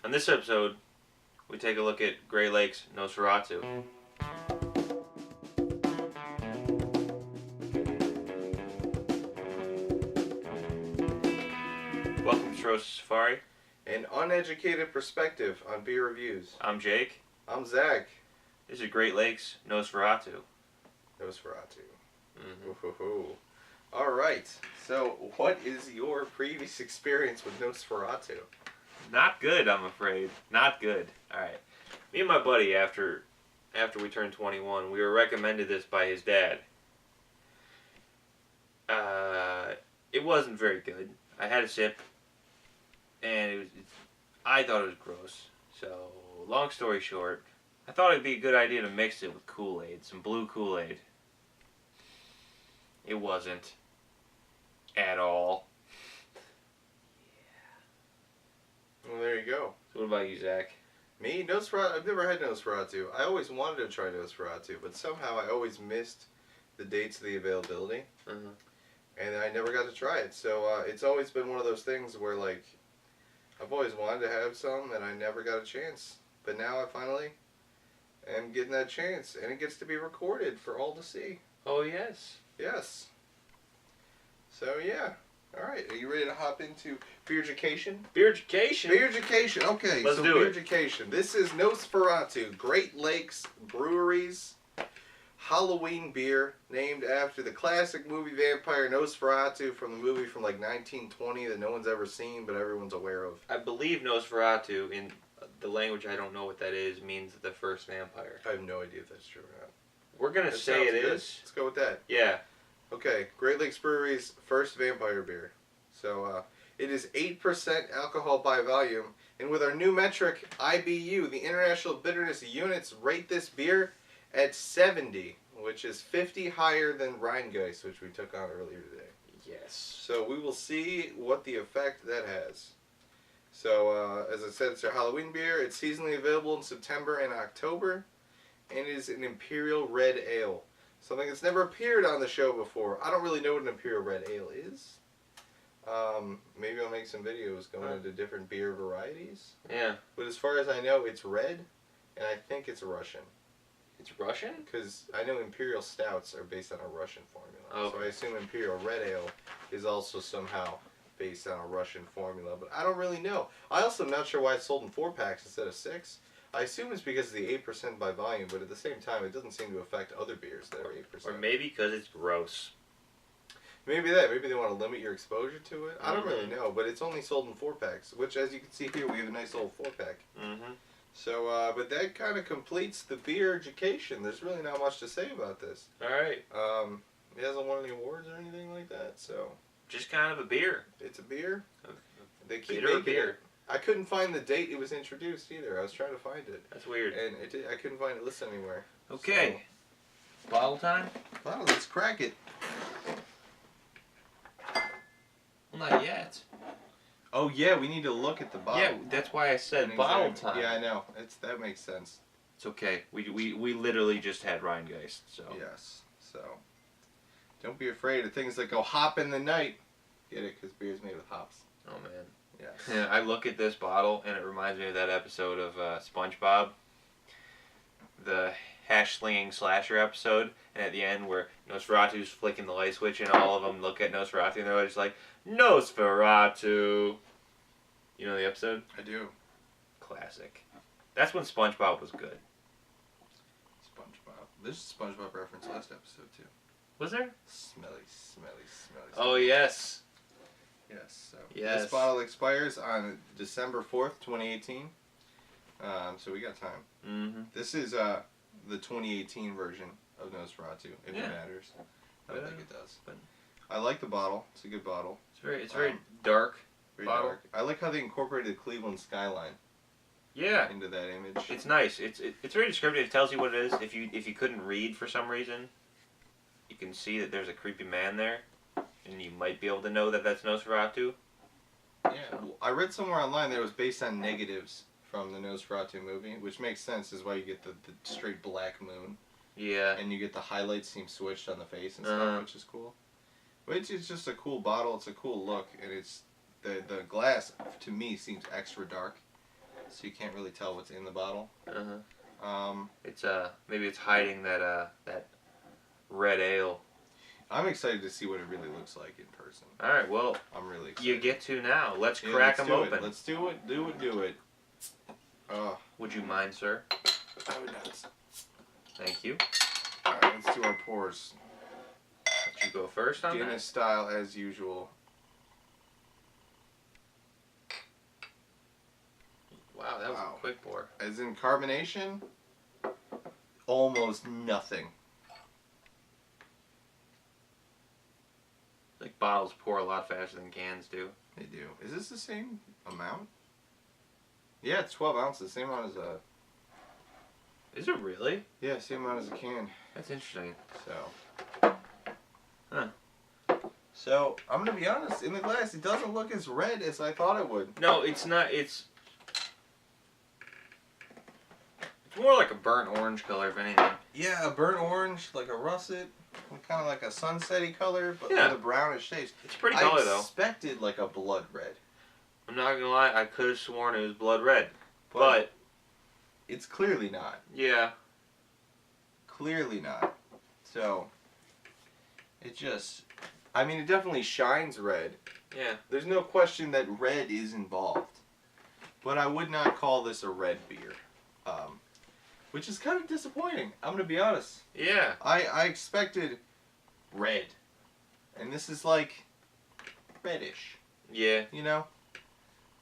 On this episode, we take a look at Great Lakes Nosferatu. Welcome to Cirrhosis Safari. An uneducated perspective on beer reviews. I'm Jake. I'm Zach. This is Great Lakes Nosferatu. Nosferatu. Mm-hmm. All right. So, what is your previous experience with Nosferatu? Not good, I'm afraid. Not good. All right. Me and my buddy, after we turned 21, we were recommended this by his dad. It wasn't very good. I had a sip, and I thought it was gross. So, long story short, I thought it'd be a good idea to mix it with Kool-Aid, some blue Kool-Aid. It wasn't. At all. Well, there you go. So what about you, Zach? Me? Nosferatu? I've never had Nosferatu. I always wanted to try Nosferatu, but somehow I always missed the dates of the availability. Mm-hmm. And I never got to try it. So, it's always been one of those things where, like, I've always wanted to have some, and I never got a chance. But now I finally am getting that chance, and it gets to be recorded for all to see. Oh, yes. Yes. So, yeah. All right. Are you ready to hop into beer education? Beer education? Beer education. Okay. Let's so do beer it. education. This is Nosferatu, Great Lakes Brewery's Halloween beer, named after the classic movie vampire Nosferatu from the movie from like 1920 that no one's ever seen but everyone's aware of. I believe Nosferatu, in the language I don't know what that is, means the first vampire. I have no idea if that's true or not. We're going to That say sounds it good. is. Let's go with that. Yeah. Okay, Great Lakes Brewery's first vampire beer. So, it is 8% alcohol by volume, and with our new metric, IBU, the International Bitterness Units, rate this beer at 70, which is 50 higher than Rheingeist, which we took on earlier today. Yes. So we will see what the effect that has. So, as I said, it's our Halloween beer. It's seasonally available in September and October, and it is an Imperial Red Ale. Something that's never appeared on the show before. I don't really know what an Imperial Red Ale is. Maybe I'll make some videos going into different beer varieties. Yeah. But as far as I know, it's red, and I think it's Russian. It's Russian? Because I know Imperial Stouts are based on a Russian formula. Okay. So I assume Imperial Red Ale is also somehow based on a Russian formula. But I don't really know. I also am not sure why it's sold in 4-packs instead of 6. I assume it's because of the 8% by volume, but at the same time, it doesn't seem to affect other beers that are 8%. Or maybe because it's gross. Maybe that. Maybe they want to limit your exposure to it. I don't really know, but it's only sold in 4-packs, which, as you can see here, we have a nice old 4-pack. Mm-hmm. So, but that kind of completes the beer education. There's really not much to say about this. All right. It hasn't won any awards or anything like that, so Just kind of a beer. it's a beer. They keep Bitter making beer. it. I couldn't find the date it was introduced either. I was trying to find it, That's weird. and I couldn't find it listed anywhere. Okay. Bottle time? So, well, let's crack it. Well, not yet. Oh yeah, we need to look at the bottle. Yeah, that's why I said And bottle exactly- time. Yeah, I know. That makes sense. It's okay. We literally just had Rheingeist, so. Yes. So, don't be afraid of things that go hop in the night. Get it? Because beer's made with hops. Oh, man. Yes. Yeah, I look at this bottle and it reminds me of that episode of SpongeBob, the hash slinging slasher episode, and at the end where Nosferatu's flicking the light switch and all of them look at Nosferatu and they're just like, Nosferatu. You know the episode? I do. Classic. That's when SpongeBob was good. SpongeBob. There's a SpongeBob reference last episode too. Was there? Smelly, smelly, smelly. Oh, yes. Yes. So Yes. this bottle expires on December 4th, 2018. So we got time. Mm-hmm. This is the 2018 version of Nosferatu, if Yeah. it matters. I don't think it does. But I like the bottle. It's a good bottle. It's very dark. Very Bottle. dark. I like how they incorporated the Cleveland skyline Yeah. into that image. It's nice. It's very descriptive. It tells you what it is. If you couldn't read for some reason, you can see that there's a creepy man there, and you might be able to know that that's Nosferatu. Yeah. I read somewhere online that it was based on negatives from the Nosferatu movie, which makes sense. Is why you get the straight black moon. Yeah. And you get the highlights seem switched on the face and stuff, which is cool. But it's just a cool bottle. It's a cool look, and it's the glass to me seems extra dark. so you can't really tell what's in the bottle. It's maybe it's hiding that red ale. I'm excited to see what it really looks like in person. All right, well, I'm really excited. you get to now. Let's crack them open. Let's do it. Do it. Would you mind, sir? I would not. Thank you. All right, let's do our pours. Let you go first on Guinness style as usual. Wow, that was a quick pour. As in carbonation, almost nothing. Like bottles pour a lot faster than cans do. They do. Is this the same amount? Yeah, it's 12 ounces. Same amount as a... Is it really? Yeah, same amount as a can. That's interesting. So... So, I'm going to be honest. In the glass, it doesn't look as red as I thought it would. No, it's not. It's more like a burnt orange color, if anything. Yeah, a burnt orange, like a russet. Kind of like a sunsetty color, but yeah. with a brownish taste. It's pretty color, though. I expected like a blood red. I'm not going to lie. I could have sworn it was blood red. But it's clearly not. Yeah. Clearly not. So, it just... I mean, it definitely shines red. Yeah. There's no question that red is involved. But I would not call this a red beer. Which is kind of disappointing. I'm going to be honest. Yeah. I expected red. And this is like reddish. Yeah. You know?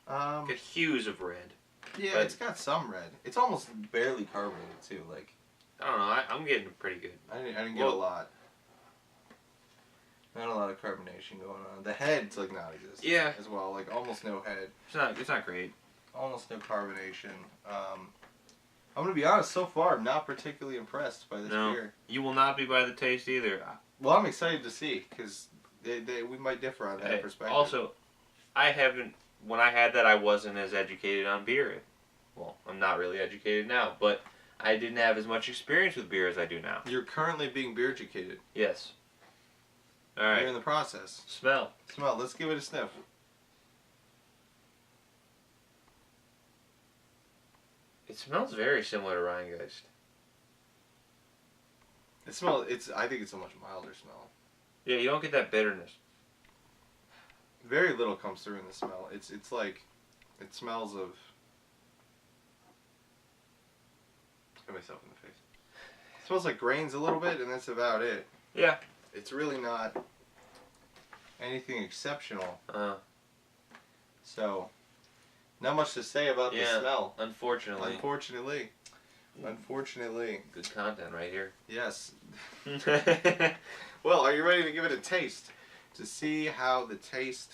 Got hues of red. Yeah, but it's got some red. It's almost barely carbonated too. Like, I don't know. I'm getting pretty good. I didn't get a lot. Not a lot of carbonation going on. The head's like non-existent. Yeah. As well, like almost no head. It's not great. Almost no carbonation. I'm gonna be honest. So far, I'm not particularly impressed by this beer. You will not be by the taste either. Well, I'm excited to see because we might differ on that perspective. Also, I haven't. When I had that, I wasn't as educated on beer. Well, I'm not really educated now, but I didn't have as much experience with beer as I do now. You're currently being beer educated. Yes. All right. You're in the process. Smell. Let's give it a sniff. It smells very similar to Rheingeist. I think it's a much milder smell. Yeah, you don't get that bitterness. Very little comes through in the smell. It's like, it smells of... Hit myself in the face. It smells like grains a little bit, and that's about it. Yeah. It's really not anything exceptional. So, not much to say about the smell. Unfortunately. Unfortunately. Good content right here. Yes. Well, are you ready to give it a taste? To see how the taste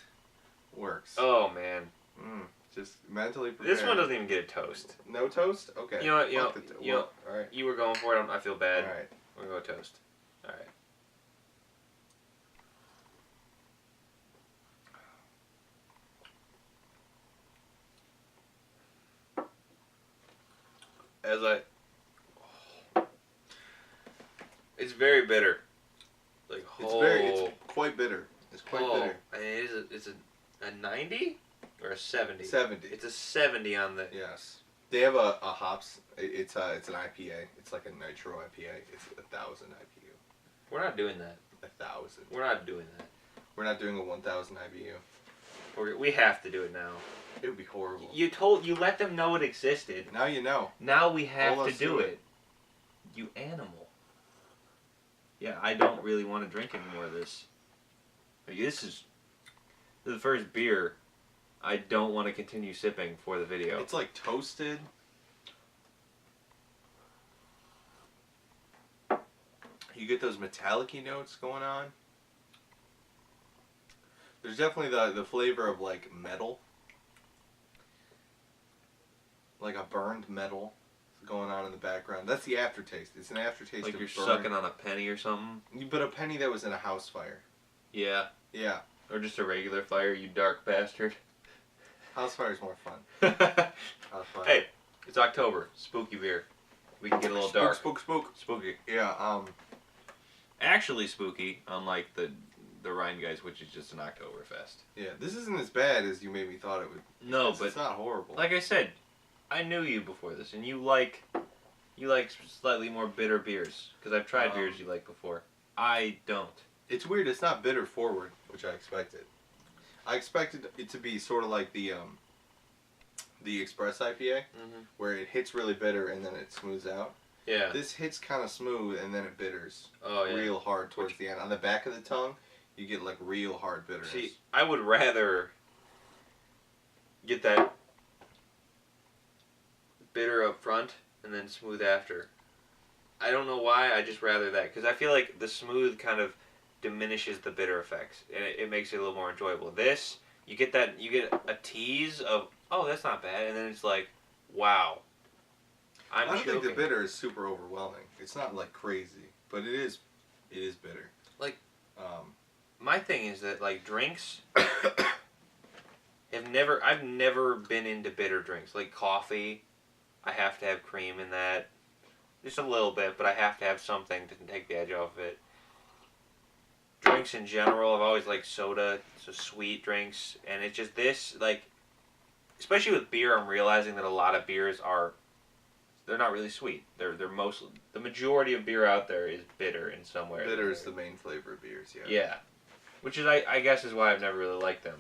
works. Oh, man. Just mentally prepare. This one doesn't even get a toast. No toast? Okay. You know what? All right. You were going for it. I feel bad. All right. We're going to go toast. All right. It's very bitter. Like it's quite bitter. It's quite bitter. It's a 90 or a 70? 70. It's a 70 on the... Yes. They have a hops. It's an IPA. It's like a nitro IPA. It's 1,000 IBU. We're not doing that. 1,000. We're not doing that. We're not doing a 1,000 IBU. We have to do it now. It would be horrible. You let them know it existed. Now you know. Now we have to do it. You animal. Yeah, I don't really want to drink any more of this. Like, this is the first beer I don't want to continue sipping for the video. It's like toasted. You get those metallic-y notes going on. There's definitely the flavor of like metal. Like a burned metal going on in the background. That's the aftertaste. It's an aftertaste like of you're burn. sucking on a penny or something. But a penny that was in a house fire. Yeah. Yeah. Or just a regular fire, you dark bastard. House fire's more fun. House fire. Hey, it's October. Spooky beer. We can get a little dark. Spook. Spooky. Yeah, Actually spooky, unlike the Rheingeist, which is just an Oktoberfest. Yeah, this isn't as bad as you maybe thought it would. No, but it's not horrible. Like I said, I knew you before this, and you like slightly more bitter beers because I've tried beers you like before. I don't. It's weird. It's not bitter forward, which I expected. I expected it to be sort of like the Express IPA, where it hits really bitter and then it smooths out. Yeah. This hits kind of smooth and then it bitters real hard towards the end. On the back of the tongue, you get like real hard bitterness. See, I would rather get that bitter up front and then smooth after. I don't know why, I just rather that. Because I feel like the smooth kind of diminishes the bitter effects. And it makes it a little more enjoyable. This, you get a tease of, oh, that's not bad. And then it's like, wow. I don't think the bitter is super overwhelming. It's not like crazy. But it is bitter. Like, my thing is that, like, drinks... I've never been into bitter drinks. Like coffee, I have to have cream in that. Just a little bit, but I have to have something to take the edge off of it. Drinks in general, I've always liked soda, so sweet drinks. And it's just this, like, especially with beer, I'm realizing that a lot of beers they're not really sweet. They're mostly, the majority of beer out there is bitter in some way. Bitter is the main flavor of beers, yeah. Yeah. Which is, I guess, is why I've never really liked them.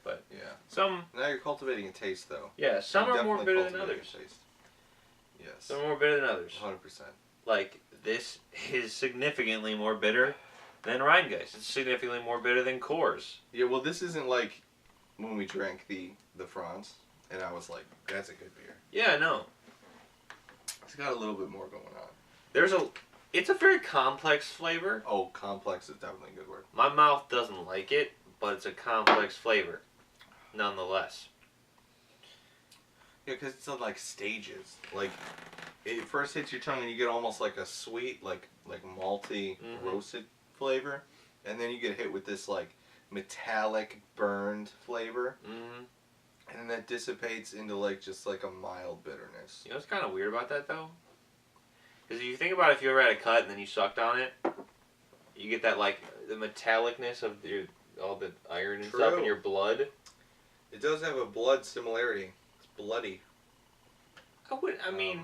But yeah. Now you're cultivating a taste, though. Yeah, some are more bitter than others. Yes. Some are more bitter than others. 100%. Like, this is significantly more bitter than Rheingeist. It's significantly more bitter than Coors. Yeah, well, this isn't like when we drank the Franz, and I was like, that's a good beer. Yeah, no. It's got a little bit more going on. It's a very complex flavor. Oh, complex is definitely a good word. My mouth doesn't like it, but it's a complex flavor, nonetheless. Yeah, because it's on like stages. Like, it first hits your tongue and you get almost like a sweet, like malty, roasted flavor. And then you get hit with this like metallic, burned flavor. Mm-hmm. And then that dissipates into like just like a mild bitterness. You know what's kind of weird about that though? Because if you think about if you ever had a cut and then you sucked on it, you get that like the metallicness of all the iron and stuff in your blood. It does have a blood similarity. It's bloody. I mean...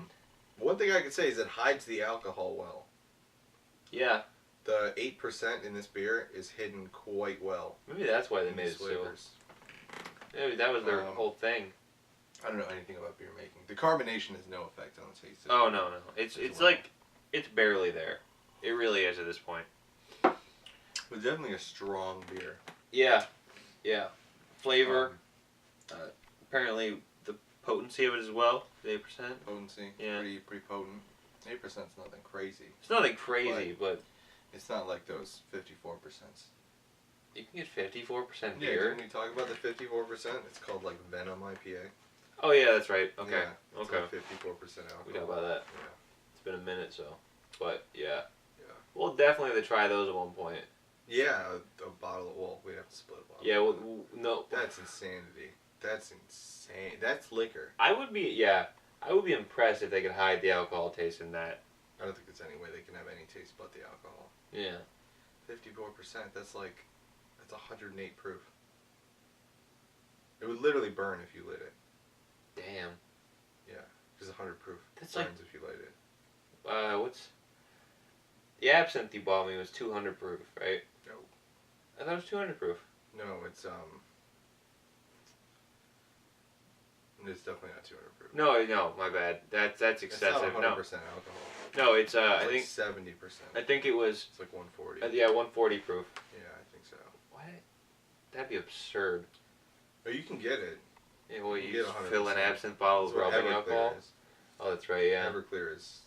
one thing I could say is it hides the alcohol well. Yeah. The 8% in this beer is hidden quite well. Maybe that's why they made it flavors. Maybe that was their whole thing. I don't know anything about beer making. The carbonation has no effect on the taste. Oh, no. It's like, it's barely there. It really is at this point. But definitely a strong beer. Yeah. Yeah. Flavor. Apparently the potency of it as well. 8%. Potency. Yeah. Pretty potent. 8% is nothing crazy. It's nothing crazy, but it's not like those 54%. You can get 54% beer. beer. Yeah, can we talk about the 54%? It's called like Venom IPA. Oh yeah, that's right. Okay. Yeah, it's like 54% alcohol. We know about that. Yeah. It's been a minute, so. But yeah. Yeah. We'll definitely have to try those at one point. Yeah, a bottle of, well, we'd have to split a bottle. Yeah, well, no. That's insanity. That's insane. That's liquor. I would be impressed if they could hide the alcohol taste in that. I don't think there's any way they can have any taste but the alcohol. Yeah. 54%, that's 108 proof. It would literally burn if you lit it. Damn. Yeah, because 100 proof that's burns if you light it. What's... The absinthe you bought me was 200 proof, right? No. I thought it was 200 proof. No, it's definitely not 200 proof. No, my bad. That's excessive. It's not 100% alcohol. No, it's I think 70%. I think it was. It's like 140. Yeah, 140 proof. Yeah, I think so. What? That'd be absurd. Oh, you can get it. Yeah, well, you just fill an absinthe bottle with rubbing alcohol. Oh, that's right. Yeah. Everclear is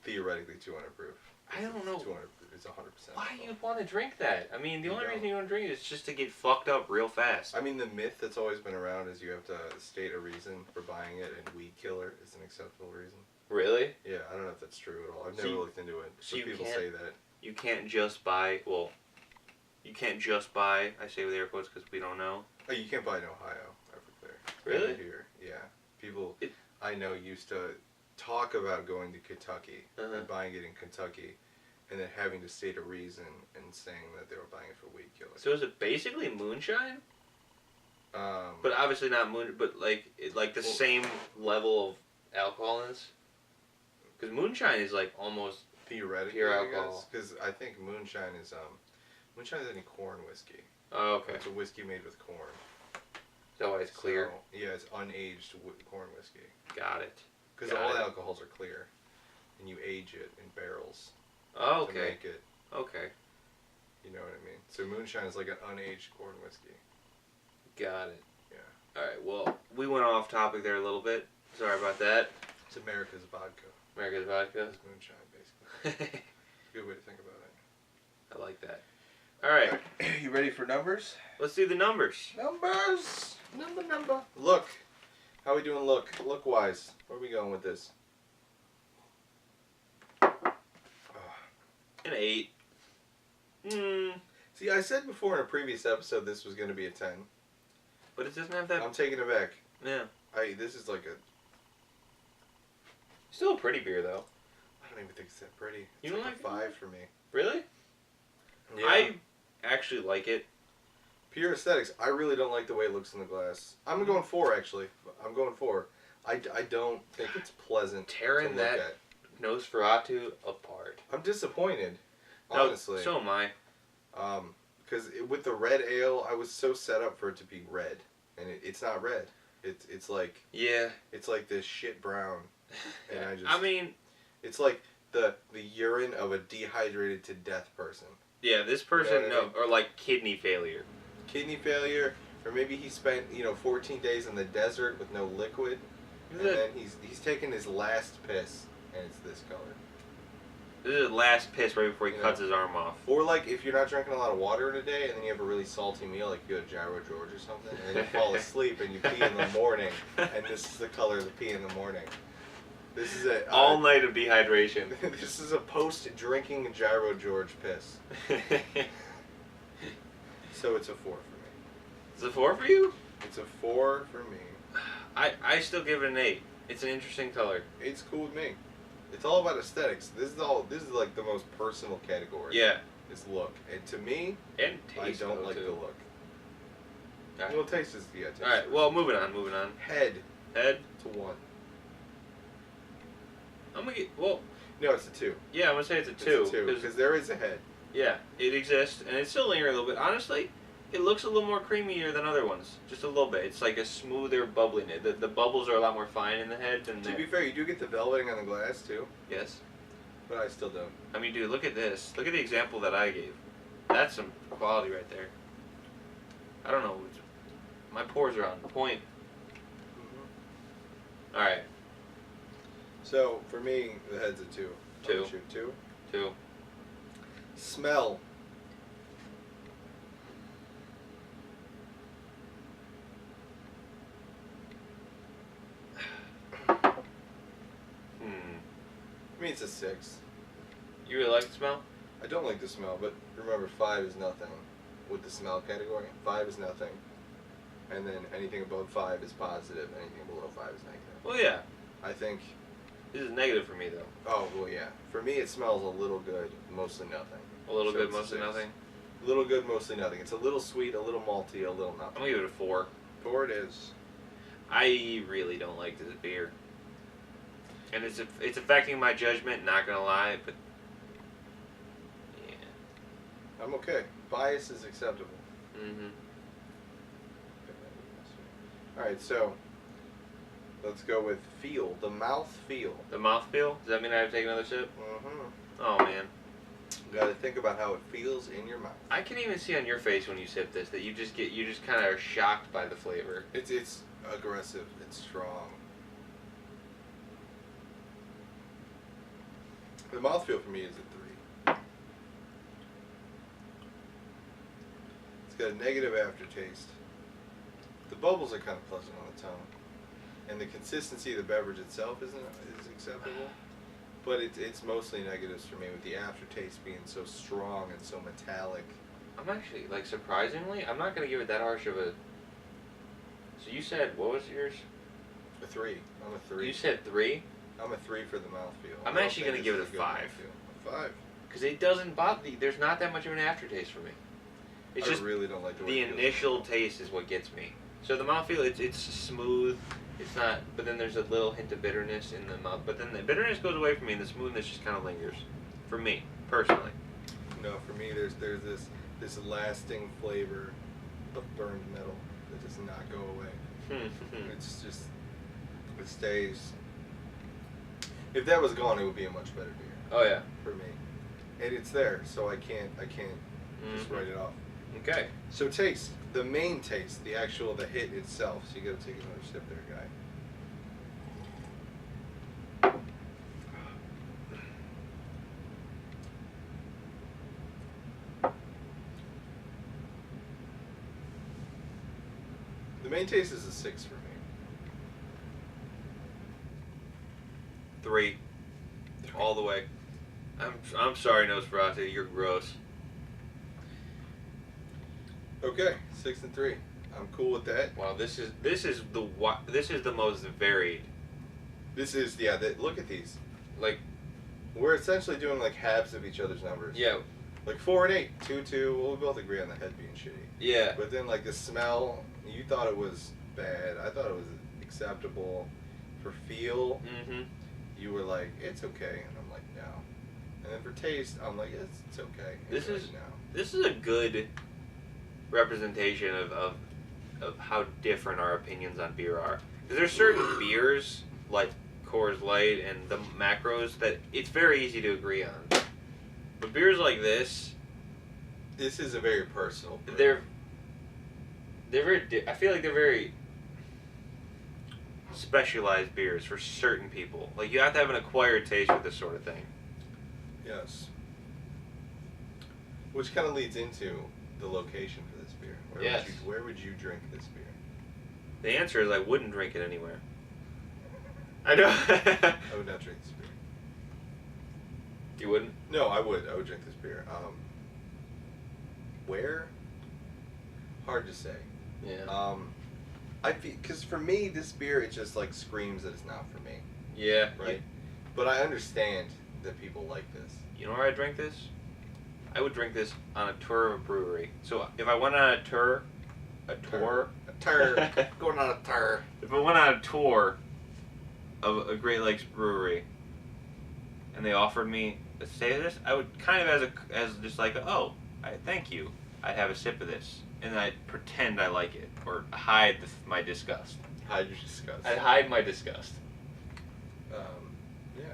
theoretically 200 proof. I don't know. 200. It's 100%. Why do you want to drink that? I mean, the only reason you want to drink it is just to get fucked up real fast. I mean, the myth that's always been around is you have to state a reason for buying it, and weed killer is an acceptable reason. Really? Yeah, I don't know if that's true at all. I've never looked into it. So people say that. You can't just buy, you can't just buy, I say with air quotes because we don't know. Oh, you can't buy in Ohio, Everclear. Really? Here, yeah. People I know used to talk about going to Kentucky and buying it in Kentucky, and then having to state a reason and saying that they were buying it for weed killer. So is it basically moonshine? But obviously not moon. But like the same level of alcohol in this. Because moonshine is like almost theoretically, pure alcohol. Because I think moonshine is any corn whiskey. Oh, okay. It's a whiskey made with corn. Is that why it's clear? So, yeah, it's unaged corn whiskey. Got it. Because all alcohols are clear, and you age it in barrels. Oh, okay. To make it. Okay. You know what I mean? So moonshine is like an unaged corn whiskey. Got it. Yeah. All right. Well, we went off topic there a little bit. Sorry about that. It's America's vodka. America's vodka. It's moonshine, basically. Good way to think about it. I like that. All right. You ready for numbers? Let's do the numbers. Numbers. Number. Look. How we doing? Look wise. Where are we going with this? An 8. See, I said before in a previous episode this was going to be a 10. But it doesn't have that. I'm taking it back. Yeah. This is like a. Still a pretty beer though. I don't even think it's that pretty. It's You don't like a like 5 for me. Really? Yeah. I actually like it. Pure aesthetics. I really don't like the way it looks in the glass. I'm going 4 actually. I'm going 4. I don't think it's pleasant Tearing to look that at. Nosferatu apart. I'm disappointed. Honestly. No, so am I. Because with the red ale, I was so set up for it to be red, and it's not red. It's like it's like this shit brown, and I mean, it's like the urine of a dehydrated to death person. Yeah, this person You know what I mean? or like kidney failure. Kidney failure, or maybe he spent 14 days in the desert with no liquid, and then he's taking his last piss, and it's this color. This is his last piss right before he cuts his arm off. Or like if you're not drinking a lot of water in a day and then you have a really salty meal, like you go to Gyro George or something, and then you fall asleep and you pee in the morning, and this is the color of the pee in the morning. This is a all night of dehydration. This is a post-drinking Gyro George piss. So it's a 4 for me. It's a 4 for you? It's a 4 for me. I still give it an 8. It's an interesting color. It's cool with me. It's all about aesthetics. This is like the most personal category. Yeah. Is look. And to me, and taste. I don't like too. the look. Right. Well, taste is taste. All right. Well, moving on. Head to 1. I'm gonna get no. It's a 2. Yeah, I'm gonna say it's a 2 because there is a head. Yeah, it exists, and it's still lingering a little bit. Honestly, it looks a little more creamier than other ones, just a little bit. It's like a smoother bubbliness. The bubbles are a lot more fine in the head than To be fair, you do get the velveting on the glass too. Yes. But I still don't. I mean, dude, look at this. Look at the example that I gave. That's some quality right there. I don't know. My pores are on point. Mm-hmm. All right. So for me, the head's a 2. 2. 2. 2. Smell. I mean, it's a 6. You really like the smell? I don't like the smell, but remember, 5 is nothing with the smell category. 5 is nothing. And then anything above 5 is positive, anything below 5 is negative. Well, yeah. I think... This is negative for me, though. Oh, well, yeah. For me, it smells a little good, mostly nothing. A little So good, it's a mostly 6. nothing? A little good, mostly nothing. It's a little sweet, a little malty, a little nothing. I'm going to give it a 4. 4 it is. I really don't like this beer. And it's affecting my judgment, not going to lie, but... Yeah. I'm okay. Bias is acceptable. Mm-hmm. Alright, so... Let's go with feel. The mouth feel. The mouthfeel? Does that mean I have to take another sip? Mm-hmm. Oh, man. You gotta think about how it feels in your mouth. I can even see on your face when you sip this that you just kind of are shocked by the flavor. It's aggressive. It's strong. The mouthfeel for me is a 3. It's got a negative aftertaste. The bubbles are kind of pleasant on the tongue. And the consistency of the beverage itself is acceptable. But it's mostly negatives for me, with the aftertaste being so strong and so metallic. I'm actually, like, surprisingly, I'm not going to give it that harsh of a... So you said, what was yours? A 3. I'm a 3. You said 3? I'm a 3 for the mouthfeel. I'm actually going to give it a 5. A 5. Because it doesn't bother... There's not that much of an aftertaste for me. It's just really don't like the way the it feels. initial taste is what gets me. So the mouthfeel, it's smooth. It's not, but then there's a little hint of bitterness in the mouth. But then the bitterness goes away from me, and the smoothness just kind of lingers. For me, personally. No, for me, there's this lasting flavor of burned metal that does not go away. It's just, it stays. If that was gone, it would be a much better beer. Oh yeah. For me, and it's there, so I can't just write it off. Okay. So taste, the main taste, the hit itself. So you got to take another sip there, guy. The main taste is a 6 for me. 3. All the way. I'm sorry, Nosferatu, you're gross. Okay, 6 and 3. I'm cool with that. Wow, this is the most varied. This is look at these. Like, We're essentially doing like halves of each other's numbers. yeah, Like 4 and 8, 2, 2. Well, we both agree on the head being shitty. yeah. But then like the smell, you thought it was bad. I thought it was acceptable. For feel, Mm-hmm. you were like, it's okay, and I'm like, no. And then for taste, I'm like, it's okay. And This you're is- like, no. This is a good representation of how different our opinions on beer are. Because there's certain beers like Coors Light and the macros that it's very easy to agree on. But beers like this, This is a very personal. brew. they're very. I feel like they're very specialized beers for certain people. Like you have to have an acquired taste for this sort of thing. Yes. Which kind of leads into the location for this beer. Yes. Where would you drink this beer? The answer is I wouldn't drink it anywhere. I know. I would not drink this beer. You wouldn't? No, I would. I would drink this beer. Where? Hard to say. Yeah. I feel, because for me, this beer, it just like screams that it's not for me, Yeah. right? But I understand that people like this. You know where I drink this? I would drink this on a tour of a brewery. So if I went on a tour, A tour. Going on a tour. if I went on a tour of a Great Lakes brewery, and they offered me a stay of this, I would kind of as just like, oh, thank you. I'd have a sip of this, and I'd pretend I like it or hide my disgust. Hide your disgust. I'd hide my disgust. Yeah.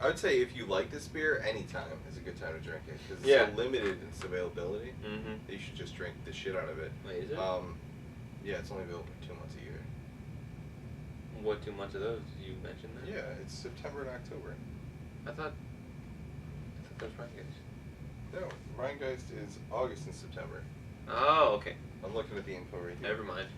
I would say if you like this beer, anytime is a good time to drink it because it's Yeah. so limited in its availability. Mm-hmm. That you should just drink the shit out of it. Wait, is it? Yeah, it's only available for 2 months a year. What 2 months of those? You mentioned that? Yeah, it's September and October. I thought that was right, guys. No, Rheingeist is August and September. Oh, okay. I'm looking at the info right here. Never mind.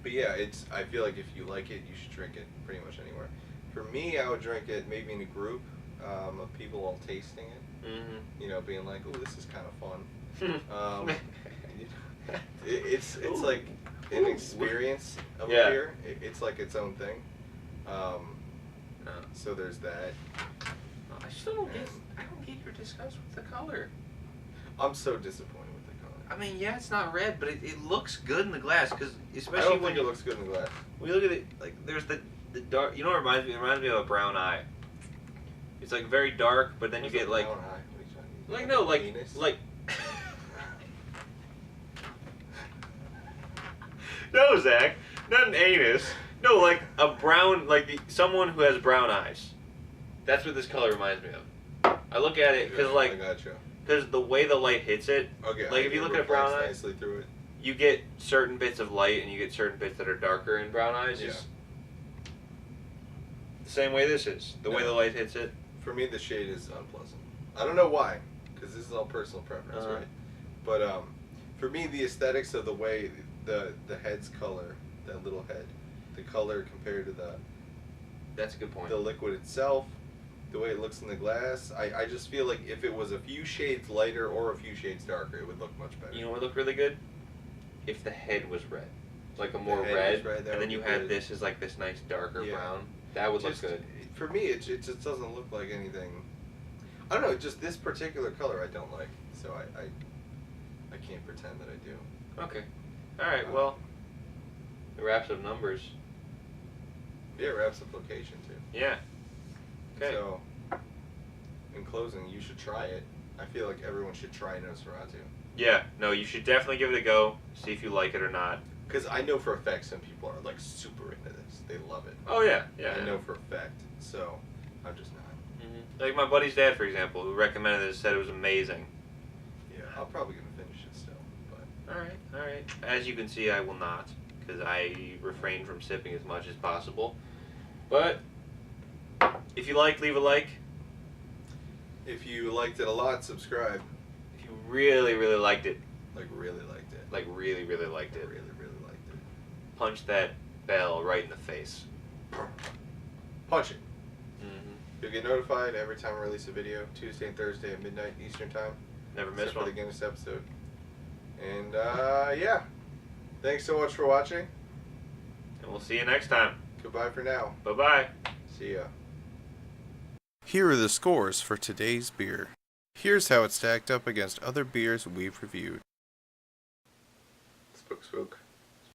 But yeah, I feel like if you like it, you should drink it pretty much anywhere. For me, I would drink it maybe in a group of people all tasting it. Mm-hmm. You know, being like, "Oh, this is kind of fun." It's like an experience of Yeah. a beer. It's like its own thing. So there's that. I still don't get. I don't get your disgust with the color. I'm so disappointed with the color. I mean, yeah, it's not red, but it looks good in the glass. Because I especially don't when think it looks good in the glass. we look at it, like there's the dark. You know what it reminds me? It reminds me of a brown eye. It's like very dark, but then you What's get a like, brown eye? What are you trying to like do? no, like Penis? like. No, Zach, not an anus. No, like a brown, like someone who has brown eyes. That's what this color reminds me of. I look at it because I like, gotcha. because the way the light hits it, Okay. like, if you look at a brown eye- nicely through it. you get certain bits of light and you get certain bits that are darker in brown eyes. Yeah. Just the same way this is. The way Yeah. the light hits it. For me, the shade is unpleasant. I don't know why, because this is all personal preference, Uh-huh. right? But for me, the aesthetics of the way the head's color, that little head, the color compared to That's a good point. the liquid itself, the way it looks in the glass, I just feel like if it was a few shades lighter or a few shades darker, it would look much better. You know what would look really good? If the head was red. Like a more head red, was red, that and then would you be had good. this as like this nice darker Yeah. brown. That would Just- look good. For me, it just doesn't look like anything. I don't know. Just this particular color, I don't like. So I can't pretend that I do. Okay. Alright, well, it wraps up numbers. Yeah, it wraps up location too. Yeah. Okay. So, in closing, you should try it. I feel like everyone should try Nosferatu. Yeah, no, you should definitely give it a go, see if you like it or not. Because I know for a fact some people are like super into this. They love it. Oh, yeah, yeah. I know for a fact. So, I'm just not. Mm-hmm. Like my buddy's dad, for example, who recommended it, said it was amazing. Yeah, I'm probably going to finish it still. But Alright. As you can see, I will not, because I refrain from sipping as much as possible. But, if you like, leave a like. if you liked it a lot, subscribe. If you really, really liked it, Like, really liked it. like really, really liked it, Really, really liked it. punch that bell right in the face. Punch it. Mm-hmm. You'll get notified every time I release a video, Tuesday and Thursday at midnight Eastern Time. Never miss Except for one. the Guinness episode. And, yeah. Thanks so much for watching. And we'll see you next time. Goodbye for now. Bye-bye. See ya. Here are the scores for today's beer. Here's how it stacked up against other beers we've reviewed. Spook.